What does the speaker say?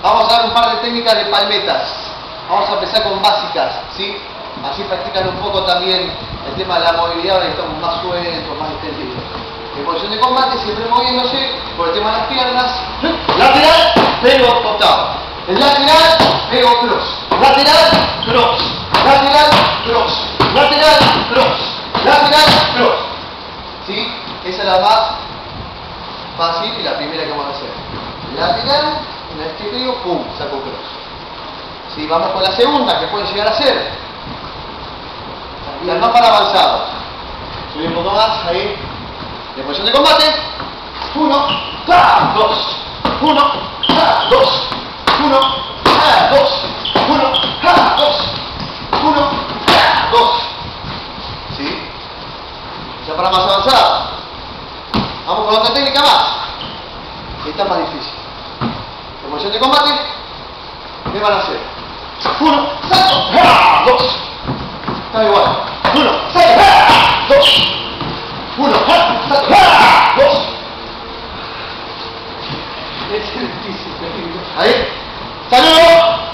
Vamos a dar un par de técnicas de palmetas. Vamos a empezar con básicas, ¿sí? Así practican un poco también el tema de la movilidad, ahora estamos más sueltos, más extendidos. En posición de combate, siempre moviéndose por el tema de las piernas. Lateral, pego, costado. El lateral, pego, cross. Lateral, cross. Lateral, cross. Lateral, cross. Lateral, cross. ¿Sí? Esa es la más fácil y la primera que vamos a hacer. Lateral, una vez que pego, pum, saco cross. ¿Sí? Vamos con la segunda, que puede llegar a ser las más para avanzados. Subí un poco más, ahí. En posición de combate. 1, 2. 1, 2. 1, 2. 1, 2. 1, 2. ¿Sí? Ya para más avanzado. Vamos con otra técnica más. Esta es más difícil. En posición de combate, ¿qué van a hacer? 1, salto, 2. Está igual. 1, salto, 2. 1, salto, 2. Es difícil. Ahí. Saludo.